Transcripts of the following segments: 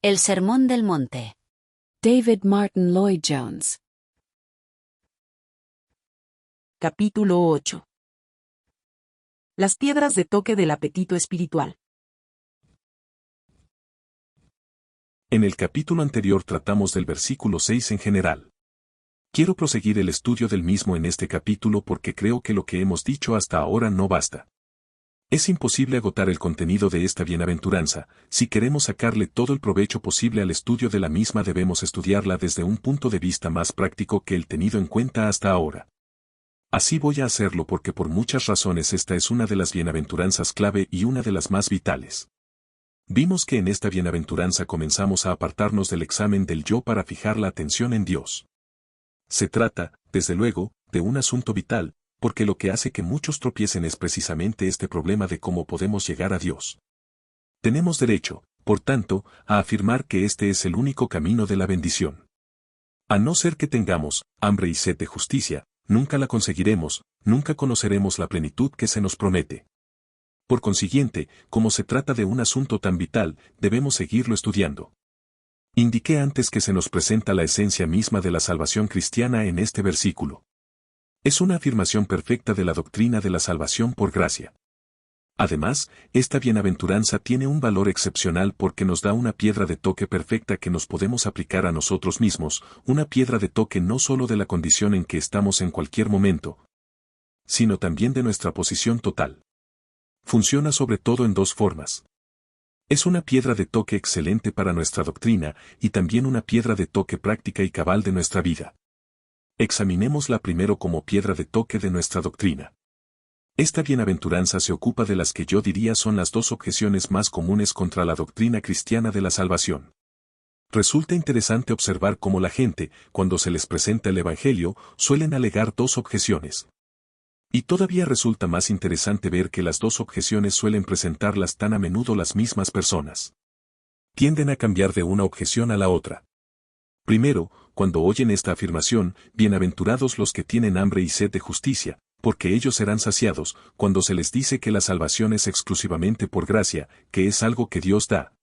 El Sermón del Monte. David Martin Lloyd Jones. Capítulo 8. Las piedras de toque del apetito espiritual. En el capítulo anterior tratamos del versículo 6 en general. Quiero proseguir el estudio del mismo en este capítulo porque creo que lo que hemos dicho hasta ahora no basta. Es imposible agotar el contenido de esta bienaventuranza. Si queremos sacarle todo el provecho posible al estudio de la misma, debemos estudiarla desde un punto de vista más práctico que el tenido en cuenta hasta ahora. Así voy a hacerlo porque por muchas razones esta es una de las bienaventuranzas clave y una de las más vitales. Vimos que en esta bienaventuranza comenzamos a apartarnos del examen del yo para fijar la atención en Dios. Se trata, desde luego, de un asunto vital, porque lo que hace que muchos tropiecen es precisamente este problema de cómo podemos llegar a Dios. Tenemos derecho, por tanto, a afirmar que este es el único camino de la bendición. A no ser que tengamos hambre y sed de justicia, nunca la conseguiremos, nunca conoceremos la plenitud que se nos promete. Por consiguiente, como se trata de un asunto tan vital, debemos seguirlo estudiando. Indiqué antes que se nos presenta la esencia misma de la salvación cristiana en este versículo. Es una afirmación perfecta de la doctrina de la salvación por gracia. Además, esta bienaventuranza tiene un valor excepcional porque nos da una piedra de toque perfecta que nos podemos aplicar a nosotros mismos, una piedra de toque no solo de la condición en que estamos en cualquier momento, sino también de nuestra posición total. Funciona sobre todo en dos formas. Es una piedra de toque excelente para nuestra doctrina y también una piedra de toque práctica y cabal de nuestra vida. Examinémosla primero como piedra de toque de nuestra doctrina. Esta bienaventuranza se ocupa de las que yo diría son las dos objeciones más comunes contra la doctrina cristiana de la salvación. Resulta interesante observar cómo la gente, cuando se les presenta el Evangelio, suelen alegar dos objeciones. Y todavía resulta más interesante ver que las dos objeciones suelen presentarlas tan a menudo las mismas personas. Tienden a cambiar de una objeción a la otra. Primero, cuando oyen esta afirmación, bienaventurados los que tienen hambre y sed de justicia, porque ellos serán saciados, cuando se les dice que la salvación es exclusivamente por gracia, que es algo que Dios da,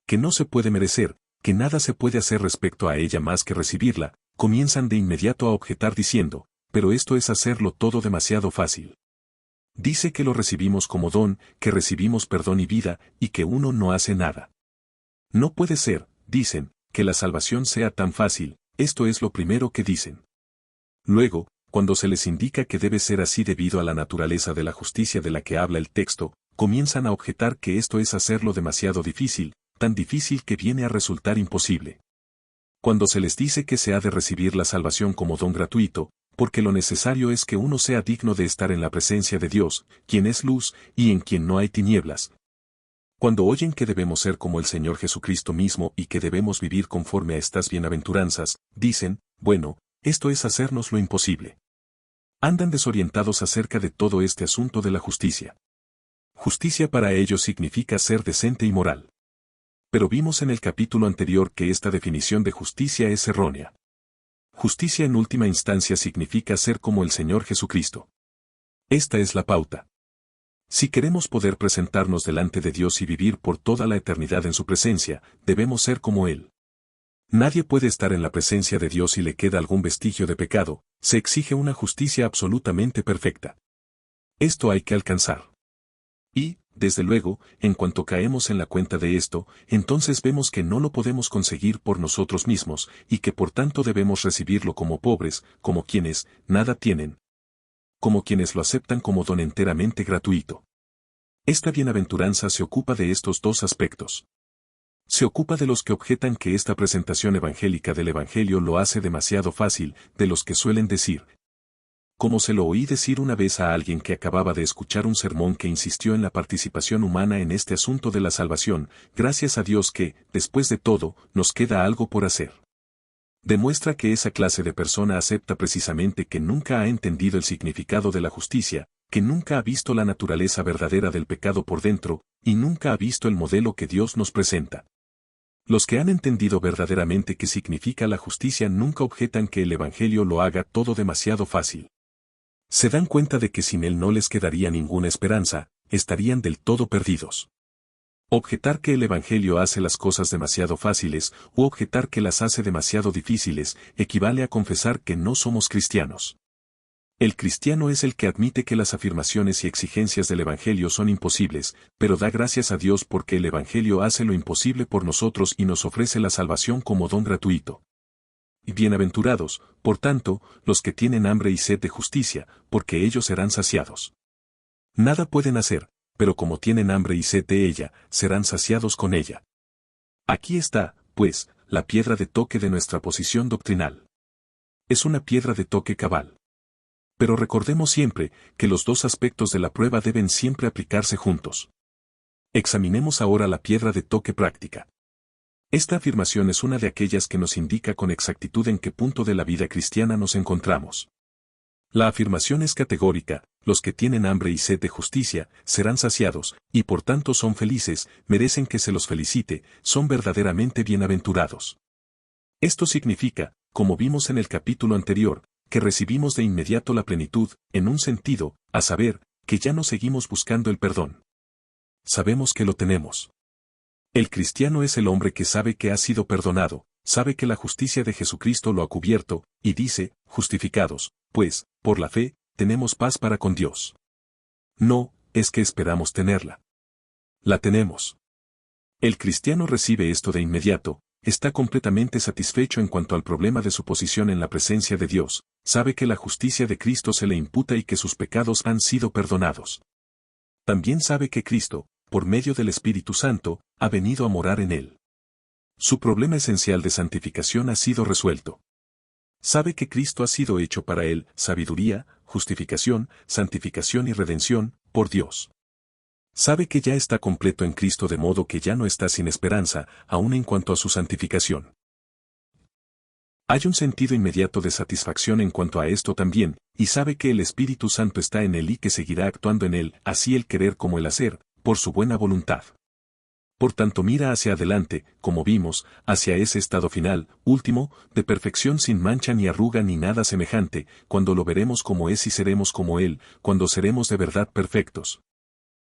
que no se puede merecer, que nada se puede hacer respecto a ella más que recibirla, comienzan de inmediato a objetar diciendo, pero esto es hacerlo todo demasiado fácil. Dice que lo recibimos como don, que recibimos perdón y vida, y que uno no hace nada. No puede ser, dicen, que la salvación sea tan fácil, esto es lo primero que dicen. Luego, cuando se les indica que debe ser así debido a la naturaleza de la justicia de la que habla el texto, comienzan a objetar que esto es hacerlo demasiado difícil, tan difícil que viene a resultar imposible. Cuando se les dice que se ha de recibir la salvación como don gratuito, porque lo necesario es que uno sea digno de estar en la presencia de Dios, quien es luz, y en quien no hay tinieblas. Cuando oyen que debemos ser como el Señor Jesucristo mismo y que debemos vivir conforme a estas bienaventuranzas, dicen, bueno, esto es hacernos lo imposible. Andan desorientados acerca de todo este asunto de la justicia. Justicia para ellos significa ser decente y moral. Pero vimos en el capítulo anterior que esta definición de justicia es errónea. Justicia en última instancia significa ser como el Señor Jesucristo. Esta es la pauta. Si queremos poder presentarnos delante de Dios y vivir por toda la eternidad en su presencia, debemos ser como Él. Nadie puede estar en la presencia de Dios si le queda algún vestigio de pecado, se exige una justicia absolutamente perfecta. Esto hay que alcanzar. Y, desde luego, en cuanto caemos en la cuenta de esto, entonces vemos que no lo podemos conseguir por nosotros mismos, y que por tanto debemos recibirlo como pobres, como quienes nada tienen, como quienes lo aceptan como don enteramente gratuito. Esta bienaventuranza se ocupa de estos dos aspectos. Se ocupa de los que objetan que esta presentación evangélica del Evangelio lo hace demasiado fácil, de los que suelen decir, como se lo oí decir una vez a alguien que acababa de escuchar un sermón que insistió en la participación humana en este asunto de la salvación, gracias a Dios que, después de todo, nos queda algo por hacer. Demuestra que esa clase de persona acepta precisamente que nunca ha entendido el significado de la justicia, que nunca ha visto la naturaleza verdadera del pecado por dentro, y nunca ha visto el modelo que Dios nos presenta. Los que han entendido verdaderamente qué significa la justicia nunca objetan que el Evangelio lo haga todo demasiado fácil. Se dan cuenta de que sin él no les quedaría ninguna esperanza, estarían del todo perdidos. Objetar que el Evangelio hace las cosas demasiado fáciles, u objetar que las hace demasiado difíciles, equivale a confesar que no somos cristianos. El cristiano es el que admite que las afirmaciones y exigencias del Evangelio son imposibles, pero da gracias a Dios porque el Evangelio hace lo imposible por nosotros y nos ofrece la salvación como don gratuito. Y bienaventurados, por tanto, los que tienen hambre y sed de justicia, porque ellos serán saciados. Nada pueden hacer, pero como tienen hambre y sed de ella, serán saciados con ella. Aquí está, pues, la piedra de toque de nuestra posición doctrinal. Es una piedra de toque cabal. Pero recordemos siempre que los dos aspectos de la prueba deben siempre aplicarse juntos. Examinemos ahora la piedra de toque práctica. Esta afirmación es una de aquellas que nos indica con exactitud en qué punto de la vida cristiana nos encontramos. La afirmación es categórica: los que tienen hambre y sed de justicia serán saciados, y por tanto son felices, merecen que se los felicite, son verdaderamente bienaventurados. Esto significa, como vimos en el capítulo anterior, que recibimos de inmediato la plenitud, en un sentido, a saber, que ya no seguimos buscando el perdón. Sabemos que lo tenemos. El cristiano es el hombre que sabe que ha sido perdonado, sabe que la justicia de Jesucristo lo ha cubierto, y dice, justificados, pues, por la fe, tenemos paz para con Dios. No, es que esperamos tenerla. La tenemos. El cristiano recibe esto de inmediato, está completamente satisfecho en cuanto al problema de su posición en la presencia de Dios, sabe que la justicia de Cristo se le imputa y que sus pecados han sido perdonados. También sabe que Cristo, por medio del Espíritu Santo, ha venido a morar en él. Su problema esencial de santificación ha sido resuelto. Sabe que Cristo ha sido hecho para él sabiduría, justificación, santificación y redención, por Dios. Sabe que ya está completo en Cristo de modo que ya no está sin esperanza, aun en cuanto a su santificación. Hay un sentido inmediato de satisfacción en cuanto a esto también, y sabe que el Espíritu Santo está en él y que seguirá actuando en él, así el querer como el hacer, por su buena voluntad. Por tanto mira hacia adelante, como vimos, hacia ese estado final, último, de perfección sin mancha ni arruga ni nada semejante, cuando lo veremos como es y seremos como él, cuando seremos de verdad perfectos.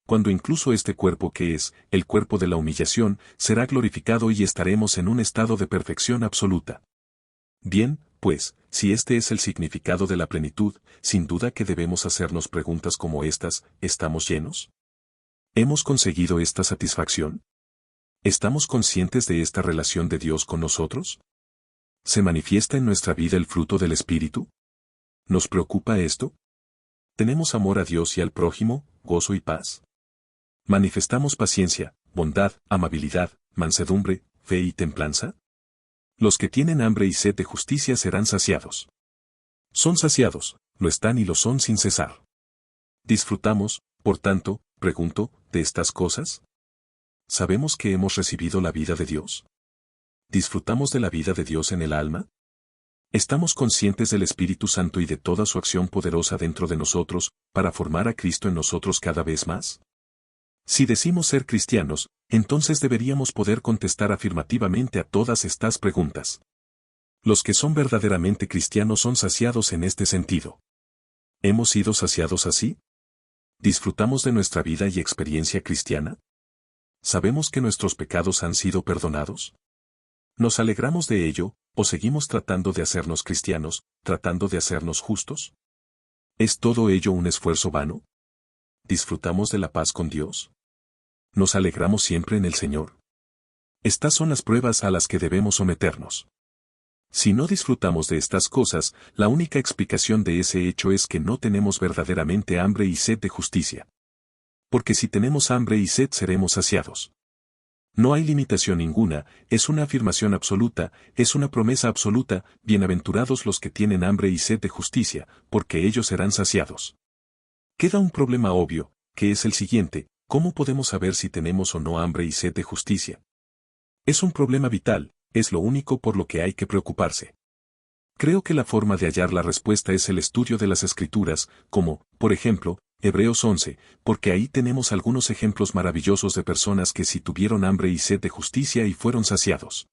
Cuando incluso este cuerpo que es, el cuerpo de la humillación, será glorificado y estaremos en un estado de perfección absoluta. Bien, pues, si este es el significado de la plenitud, sin duda que debemos hacernos preguntas como estas: ¿estamos llenos? ¿Hemos conseguido esta satisfacción? ¿Estamos conscientes de esta relación de Dios con nosotros? ¿Se manifiesta en nuestra vida el fruto del Espíritu? ¿Nos preocupa esto? ¿Tenemos amor a Dios y al prójimo, gozo y paz? ¿Manifestamos paciencia, bondad, amabilidad, mansedumbre, fe y templanza? Los que tienen hambre y sed de justicia serán saciados. Son saciados, lo están y lo son sin cesar. ¿Disfrutamos, por tanto, pregunto, de estas cosas? ¿Sabemos que hemos recibido la vida de Dios? ¿Disfrutamos de la vida de Dios en el alma? ¿Estamos conscientes del Espíritu Santo y de toda su acción poderosa dentro de nosotros, para formar a Cristo en nosotros cada vez más? Si decimos ser cristianos, entonces deberíamos poder contestar afirmativamente a todas estas preguntas. Los que son verdaderamente cristianos son saciados en este sentido. ¿Hemos sido saciados así? ¿Disfrutamos de nuestra vida y experiencia cristiana? ¿Sabemos que nuestros pecados han sido perdonados? ¿Nos alegramos de ello, o seguimos tratando de hacernos cristianos, tratando de hacernos justos? ¿Es todo ello un esfuerzo vano? ¿Disfrutamos de la paz con Dios? ¿Nos alegramos siempre en el Señor? Estas son las pruebas a las que debemos someternos. Si no disfrutamos de estas cosas, la única explicación de ese hecho es que no tenemos verdaderamente hambre y sed de justicia. Porque si tenemos hambre y sed seremos saciados. No hay limitación ninguna, es una afirmación absoluta, es una promesa absoluta: bienaventurados los que tienen hambre y sed de justicia, porque ellos serán saciados. Queda un problema obvio, que es el siguiente: ¿cómo podemos saber si tenemos o no hambre y sed de justicia? Es un problema vital, es lo único por lo que hay que preocuparse. Creo que la forma de hallar la respuesta es el estudio de las Escrituras, como, por ejemplo, Hebreos 11, porque ahí tenemos algunos ejemplos maravillosos de personas que sí tuvieron hambre y sed de justicia y fueron saciados.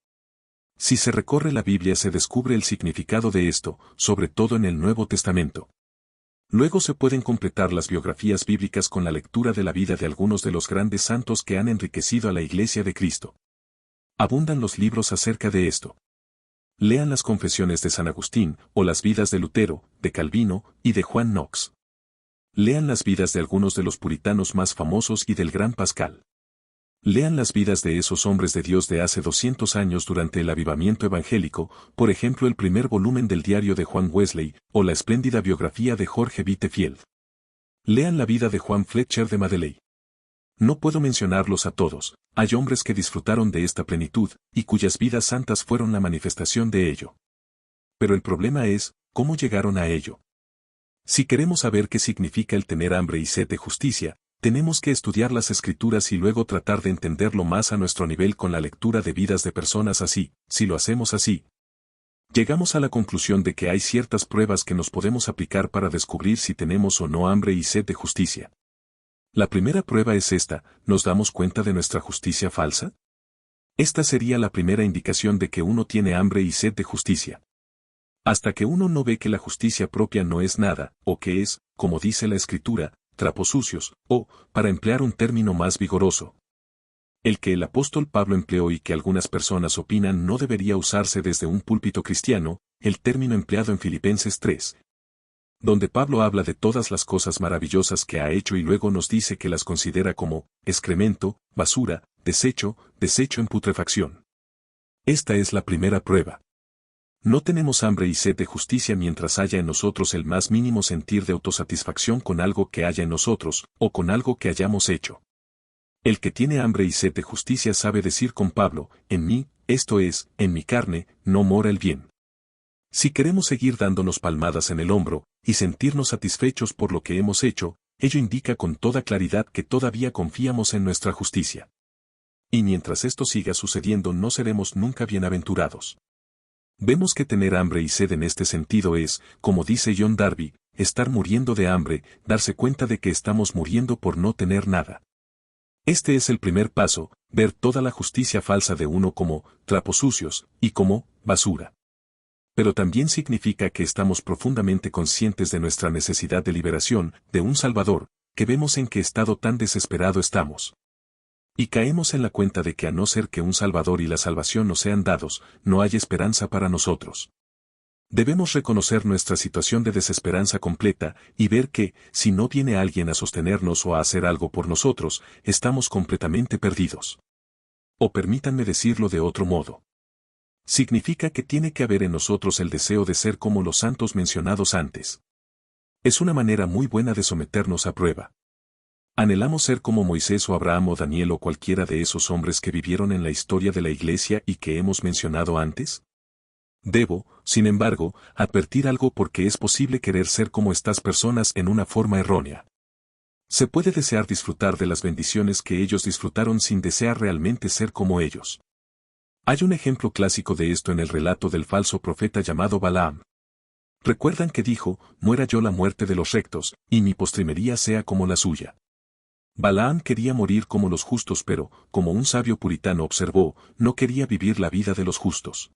Si se recorre la Biblia se descubre el significado de esto, sobre todo en el Nuevo Testamento. Luego se pueden completar las biografías bíblicas con la lectura de la vida de algunos de los grandes santos que han enriquecido a la Iglesia de Cristo. Abundan los libros acerca de esto. Lean las confesiones de San Agustín, o las vidas de Lutero, de Calvino, y de Juan Knox. Lean las vidas de algunos de los puritanos más famosos y del gran Pascal. Lean las vidas de esos hombres de Dios de hace 200 años durante el avivamiento evangélico, por ejemplo el primer volumen del diario de Juan Wesley, o la espléndida biografía de Jorge Vittefield. Lean la vida de Juan Fletcher de Madeley. No puedo mencionarlos a todos, hay hombres que disfrutaron de esta plenitud, y cuyas vidas santas fueron la manifestación de ello. Pero el problema es, ¿cómo llegaron a ello? Si queremos saber qué significa el tener hambre y sed de justicia, tenemos que estudiar las Escrituras y luego tratar de entenderlo más a nuestro nivel con la lectura de vidas de personas así. Si lo hacemos así, llegamos a la conclusión de que hay ciertas pruebas que nos podemos aplicar para descubrir si tenemos o no hambre y sed de justicia. La primera prueba es esta: ¿nos damos cuenta de nuestra justicia falsa? Esta sería la primera indicación de que uno tiene hambre y sed de justicia. Hasta que uno no ve que la justicia propia no es nada, o que es, como dice la Escritura, trapos sucios, o, para emplear un término más vigoroso, el que el apóstol Pablo empleó y que algunas personas opinan no debería usarse desde un púlpito cristiano, el término empleado en Filipenses 3, donde Pablo habla de todas las cosas maravillosas que ha hecho y luego nos dice que las considera como excremento, basura, desecho en putrefacción. Esta es la primera prueba. No tenemos hambre y sed de justicia mientras haya en nosotros el más mínimo sentir de autosatisfacción con algo que haya en nosotros, o con algo que hayamos hecho. El que tiene hambre y sed de justicia sabe decir con Pablo: en mí, esto es, en mi carne, no mora el bien. Si queremos seguir dándonos palmadas en el hombro, y sentirnos satisfechos por lo que hemos hecho, ello indica con toda claridad que todavía confiamos en nuestra justicia. Y mientras esto siga sucediendo no seremos nunca bienaventurados. Vemos que tener hambre y sed en este sentido es, como dice John Darby, estar muriendo de hambre, darse cuenta de que estamos muriendo por no tener nada. Este es el primer paso, ver toda la justicia falsa de uno como trapos sucios, y como basura. Pero también significa que estamos profundamente conscientes de nuestra necesidad de liberación, de un Salvador, que vemos en qué estado tan desesperado estamos. Y caemos en la cuenta de que a no ser que un Salvador y la salvación nos sean dados, no hay esperanza para nosotros. Debemos reconocer nuestra situación de desesperanza completa y ver que, si no viene alguien a sostenernos o a hacer algo por nosotros, estamos completamente perdidos. O permítanme decirlo de otro modo. Significa que tiene que haber en nosotros el deseo de ser como los santos mencionados antes. Es una manera muy buena de someternos a prueba. ¿Anhelamos ser como Moisés o Abraham o Daniel o cualquiera de esos hombres que vivieron en la historia de la Iglesia y que hemos mencionado antes? Debo, sin embargo, advertir algo porque es posible querer ser como estas personas en una forma errónea. Se puede desear disfrutar de las bendiciones que ellos disfrutaron sin desear realmente ser como ellos. Hay un ejemplo clásico de esto en el relato del falso profeta llamado Balaam. Recuerdan que dijo: muera yo la muerte de los rectos, y mi postrimería sea como la suya. Balaam quería morir como los justos, pero, como un sabio puritano observó, no quería vivir la vida de los justos.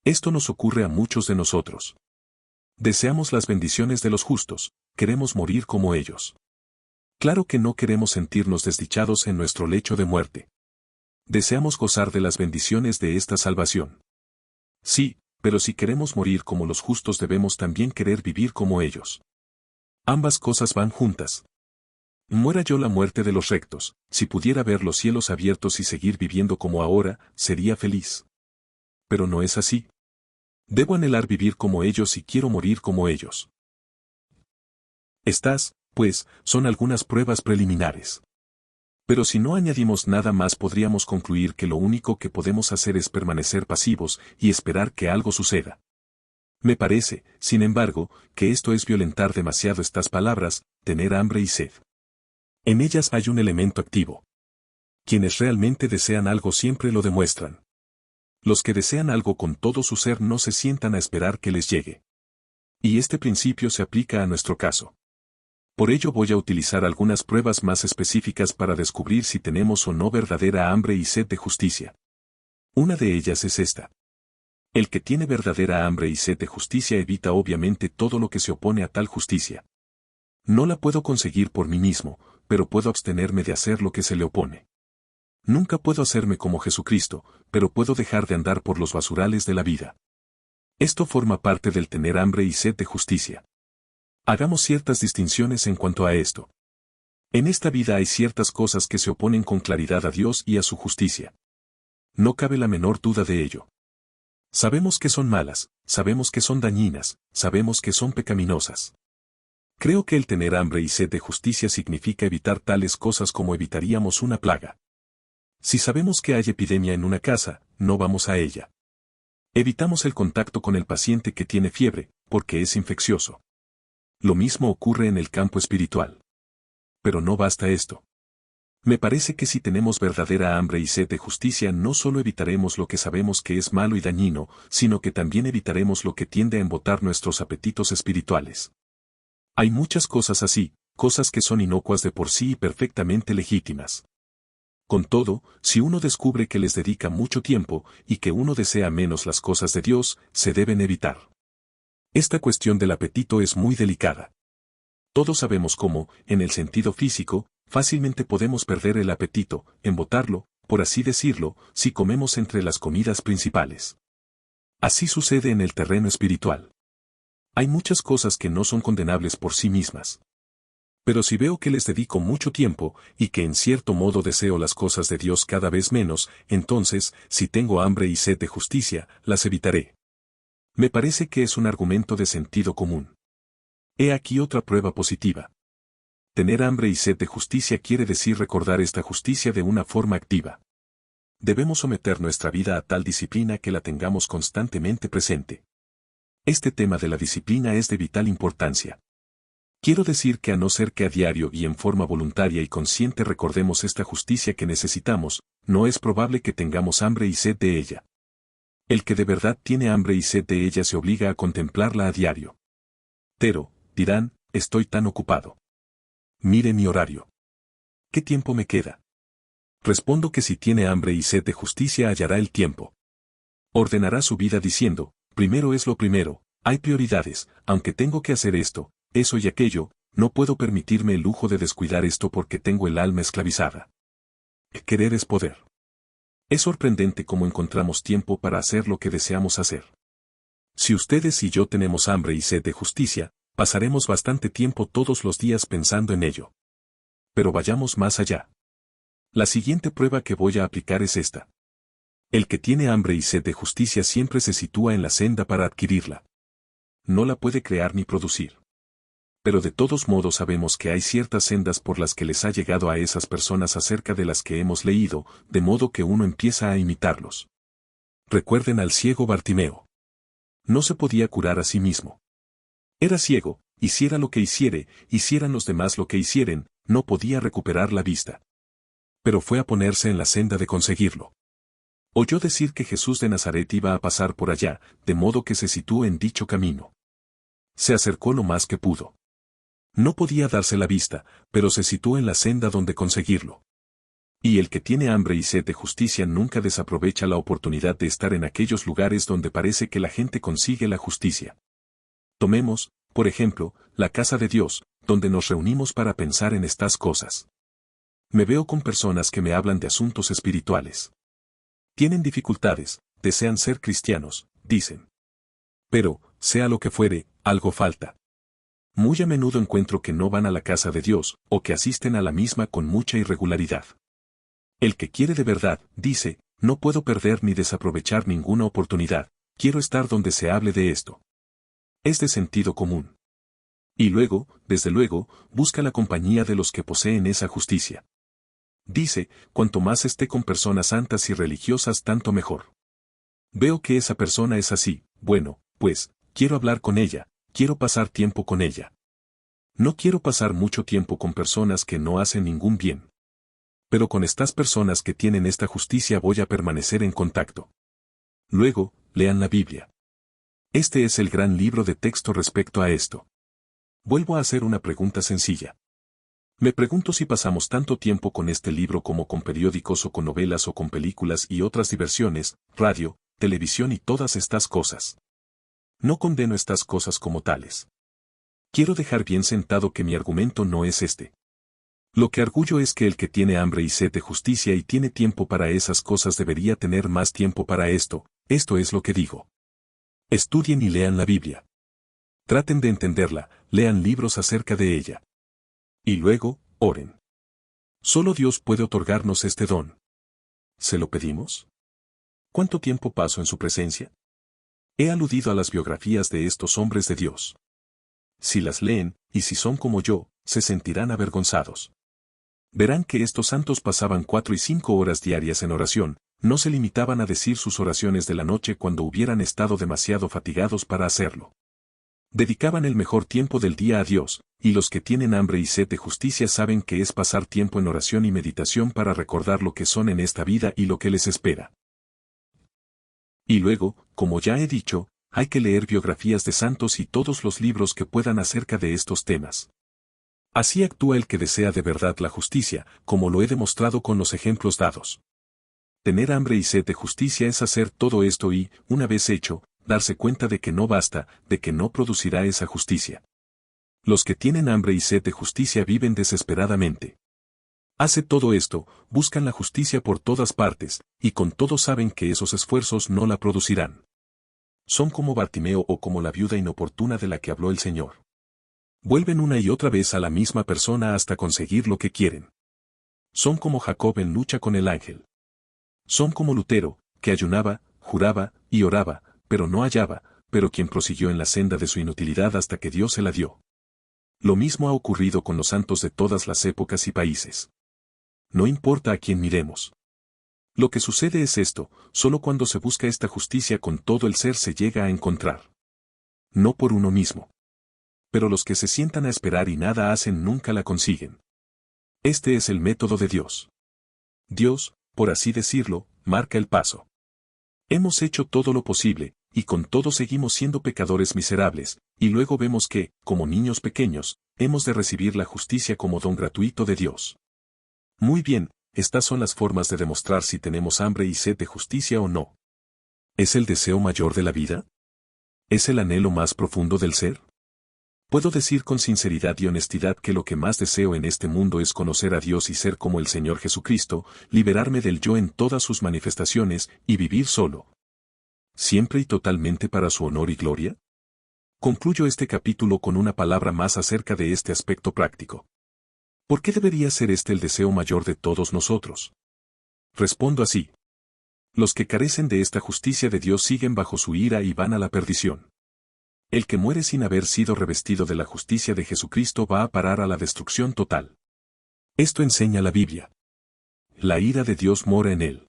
Esto nos ocurre a muchos de nosotros. Deseamos las bendiciones de los justos, queremos morir como ellos. Claro que no queremos sentirnos desdichados en nuestro lecho de muerte. Deseamos gozar de las bendiciones de esta salvación. Sí, pero si queremos morir como los justos debemos también querer vivir como ellos. Ambas cosas van juntas. Muera yo la muerte de los rectos, si pudiera ver los cielos abiertos y seguir viviendo como ahora, sería feliz. Pero no es así. Debo anhelar vivir como ellos y quiero morir como ellos. Estas, pues, son algunas pruebas preliminares. Pero si no añadimos nada más podríamos concluir que lo único que podemos hacer es permanecer pasivos y esperar que algo suceda. Me parece, sin embargo, que esto es violentar demasiado estas palabras, tener hambre y sed. En ellas hay un elemento activo. Quienes realmente desean algo siempre lo demuestran. Los que desean algo con todo su ser no se sientan a esperar que les llegue. Y este principio se aplica a nuestro caso. Por ello voy a utilizar algunas pruebas más específicas para descubrir si tenemos o no verdadera hambre y sed de justicia. Una de ellas es esta. El que tiene verdadera hambre y sed de justicia evita obviamente todo lo que se opone a tal justicia. No la puedo conseguir por mí mismo, pero puedo abstenerme de hacer lo que se le opone. Nunca puedo hacerme como Jesucristo, pero puedo dejar de andar por los basurales de la vida. Esto forma parte del tener hambre y sed de justicia. Hagamos ciertas distinciones en cuanto a esto. En esta vida hay ciertas cosas que se oponen con claridad a Dios y a su justicia. No cabe la menor duda de ello. Sabemos que son malas, sabemos que son dañinas, sabemos que son pecaminosas. Creo que el tener hambre y sed de justicia significa evitar tales cosas como evitaríamos una plaga. Si sabemos que hay epidemia en una casa, no vamos a ella. Evitamos el contacto con el paciente que tiene fiebre, porque es infeccioso. Lo mismo ocurre en el campo espiritual. Pero no basta esto. Me parece que si tenemos verdadera hambre y sed de justicia no solo evitaremos lo que sabemos que es malo y dañino, sino que también evitaremos lo que tiende a embotar nuestros apetitos espirituales. Hay muchas cosas así, cosas que son inocuas de por sí y perfectamente legítimas. Con todo, si uno descubre que les dedica mucho tiempo y que uno desea menos las cosas de Dios, se deben evitar. Esta cuestión del apetito es muy delicada. Todos sabemos cómo, en el sentido físico, fácilmente podemos perder el apetito, embotarlo, por así decirlo, si comemos entre las comidas principales. Así sucede en el terreno espiritual. Hay muchas cosas que no son condenables por sí mismas. Pero si veo que les dedico mucho tiempo, y que en cierto modo deseo las cosas de Dios cada vez menos, entonces, si tengo hambre y sed de justicia, las evitaré. Me parece que es un argumento de sentido común. He aquí otra prueba positiva. Tener hambre y sed de justicia quiere decir recordar esta justicia de una forma activa. Debemos someter nuestra vida a tal disciplina que la tengamos constantemente presente. Este tema de la disciplina es de vital importancia. Quiero decir que a no ser que a diario y en forma voluntaria y consciente recordemos esta justicia que necesitamos, no es probable que tengamos hambre y sed de ella. El que de verdad tiene hambre y sed de ella se obliga a contemplarla a diario. Pero, dirán, estoy tan ocupado. Mire mi horario. ¿Qué tiempo me queda? Respondo que si tiene hambre y sed de justicia hallará el tiempo. Ordenará su vida diciendo, primero es lo primero, hay prioridades, aunque tengo que hacer esto, eso y aquello, no puedo permitirme el lujo de descuidar esto porque tengo el alma esclavizada. Querer es poder. Es sorprendente cómo encontramos tiempo para hacer lo que deseamos hacer. Si ustedes y yo tenemos hambre y sed de justicia, pasaremos bastante tiempo todos los días pensando en ello. Pero vayamos más allá. La siguiente prueba que voy a aplicar es esta. El que tiene hambre y sed de justicia siempre se sitúa en la senda para adquirirla. No la puede crear ni producir. Pero de todos modos sabemos que hay ciertas sendas por las que les ha llegado a esas personas acerca de las que hemos leído, de modo que uno empieza a imitarlos. Recuerden al ciego Bartimeo. No se podía curar a sí mismo. Era ciego, hiciera lo que hiciere, hicieran los demás lo que hicieren, no podía recuperar la vista. Pero fue a ponerse en la senda de conseguirlo. Oyó decir que Jesús de Nazaret iba a pasar por allá, de modo que se situó en dicho camino. Se acercó lo más que pudo. No podía darse la vista, pero se situó en la senda donde conseguirlo. Y el que tiene hambre y sed de justicia nunca desaprovecha la oportunidad de estar en aquellos lugares donde parece que la gente consigue la justicia. Tomemos, por ejemplo, la casa de Dios, donde nos reunimos para pensar en estas cosas. Me veo con personas que me hablan de asuntos espirituales. Tienen dificultades, desean ser cristianos, dicen. Pero, sea lo que fuere, algo falta. Muy a menudo encuentro que no van a la casa de Dios, o que asisten a la misma con mucha irregularidad. El que quiere de verdad, dice, no puedo perder ni desaprovechar ninguna oportunidad, quiero estar donde se hable de esto. Es de sentido común. Y luego, desde luego, busca la compañía de los que poseen esa justicia. Dice, cuanto más esté con personas santas y religiosas tanto mejor. Veo que esa persona es así, bueno, pues, quiero hablar con ella, quiero pasar tiempo con ella. No quiero pasar mucho tiempo con personas que no hacen ningún bien. Pero con estas personas que tienen esta justicia voy a permanecer en contacto. Luego, lean la Biblia. Este es el gran libro de texto respecto a esto. Vuelvo a hacer una pregunta sencilla. Me pregunto si pasamos tanto tiempo con este libro como con periódicos o con novelas o con películas y otras diversiones, radio, televisión y todas estas cosas. No condeno estas cosas como tales. Quiero dejar bien sentado que mi argumento no es este. Lo que arguyo es que el que tiene hambre y sed de justicia y tiene tiempo para esas cosas debería tener más tiempo para esto es lo que digo. Estudien y lean la Biblia. Traten de entenderla, lean libros acerca de ella. Y luego, oren. Solo Dios puede otorgarnos este don. ¿Se lo pedimos? ¿Cuánto tiempo paso en su presencia? He aludido a las biografías de estos hombres de Dios. Si las leen, y si son como yo, se sentirán avergonzados. Verán que estos santos pasaban 4 y 5 horas diarias en oración, no se limitaban a decir sus oraciones de la noche cuando hubieran estado demasiado fatigados para hacerlo. Dedicaban el mejor tiempo del día a Dios, y los que tienen hambre y sed de justicia saben que es pasar tiempo en oración y meditación para recordar lo que son en esta vida y lo que les espera. Y luego, como ya he dicho, hay que leer biografías de santos y todos los libros que puedan acerca de estos temas. Así actúa el que desea de verdad la justicia, como lo he demostrado con los ejemplos dados. Tener hambre y sed de justicia es hacer todo esto y, una vez hecho, darse cuenta de que no basta, de que no producirá esa justicia. Los que tienen hambre y sed de justicia viven desesperadamente. Hace todo esto, buscan la justicia por todas partes, y con todo saben que esos esfuerzos no la producirán. Son como Bartimeo o como la viuda inoportuna de la que habló el Señor. Vuelven una y otra vez a la misma persona hasta conseguir lo que quieren. Son como Jacob en lucha con el ángel. Son como Lutero, que ayunaba, juraba y oraba, pero no hallaba, pero quien prosiguió en la senda de su inutilidad hasta que Dios se la dio. Lo mismo ha ocurrido con los santos de todas las épocas y países. No importa a quién miremos. Lo que sucede es esto, solo cuando se busca esta justicia con todo el ser se llega a encontrar. No por uno mismo. Pero los que se sientan a esperar y nada hacen nunca la consiguen. Este es el método de Dios. Dios, por así decirlo, marca el paso. Hemos hecho todo lo posible, y con todo seguimos siendo pecadores miserables, y luego vemos que, como niños pequeños, hemos de recibir la justicia como don gratuito de Dios. Muy bien, estas son las formas de demostrar si tenemos hambre y sed de justicia o no. ¿Es el deseo mayor de la vida? ¿Es el anhelo más profundo del ser? Puedo decir con sinceridad y honestidad que lo que más deseo en este mundo es conocer a Dios y ser como el Señor Jesucristo, liberarme del yo en todas sus manifestaciones y vivir solo. ¿Siempre y totalmente para su honor y gloria? Concluyo este capítulo con una palabra más acerca de este aspecto práctico. ¿Por qué debería ser este el deseo mayor de todos nosotros? Respondo así. Los que carecen de esta justicia de Dios siguen bajo su ira y van a la perdición. El que muere sin haber sido revestido de la justicia de Jesucristo va a parar a la destrucción total. Esto enseña la Biblia. La ira de Dios mora en él.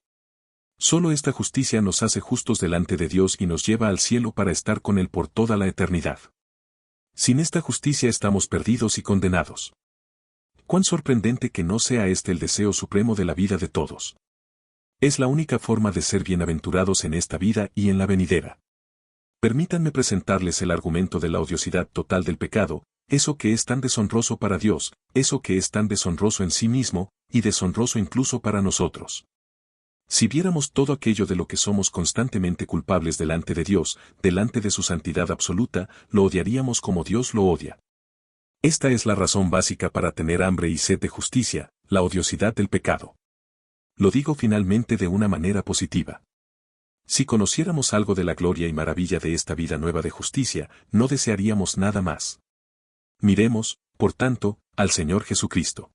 Solo esta justicia nos hace justos delante de Dios y nos lleva al cielo para estar con Él por toda la eternidad. Sin esta justicia estamos perdidos y condenados. Cuán sorprendente que no sea este el deseo supremo de la vida de todos. Es la única forma de ser bienaventurados en esta vida y en la venidera. Permítanme presentarles el argumento de la odiosidad total del pecado, eso que es tan deshonroso para Dios, eso que es tan deshonroso en sí mismo, y deshonroso incluso para nosotros. Si viéramos todo aquello de lo que somos constantemente culpables delante de Dios, delante de su santidad absoluta, lo odiaríamos como Dios lo odia. Esta es la razón básica para tener hambre y sed de justicia, la odiosidad del pecado. Lo digo finalmente de una manera positiva. Si conociéramos algo de la gloria y maravilla de esta vida nueva de justicia, no desearíamos nada más. Miremos, por tanto, al Señor Jesucristo.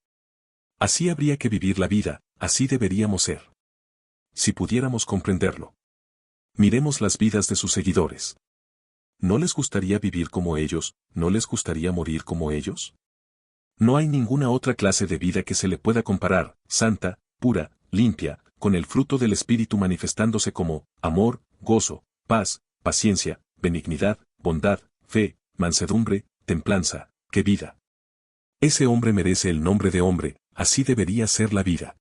Así habría que vivir la vida, así deberíamos ser. Si pudiéramos comprenderlo. Miremos las vidas de sus seguidores. ¿No les gustaría vivir como ellos? ¿No les gustaría morir como ellos? No hay ninguna otra clase de vida que se le pueda comparar, santa, pura, limpia, con el fruto del Espíritu manifestándose como amor, gozo, paz, paciencia, benignidad, bondad, fe, mansedumbre, templanza, ¡qué vida! Ese hombre merece el nombre de hombre, así debería ser la vida.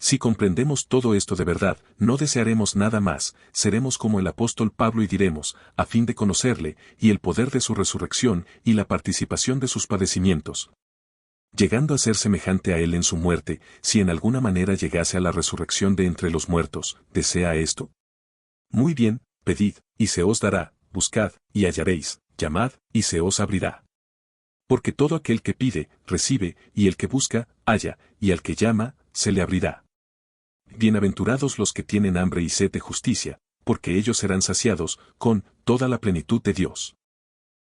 Si comprendemos todo esto de verdad, no desearemos nada más, seremos como el apóstol Pablo y diremos, a fin de conocerle, y el poder de su resurrección, y la participación de sus padecimientos. Llegando a ser semejante a él en su muerte, si en alguna manera llegase a la resurrección de entre los muertos, ¿desea esto? Muy bien, pedid, y se os dará, buscad, y hallaréis, llamad, y se os abrirá. Porque todo aquel que pide, recibe, y el que busca, halla, y al que llama, se le abrirá. Bienaventurados los que tienen hambre y sed de justicia, porque ellos serán saciados, con toda la plenitud de Dios.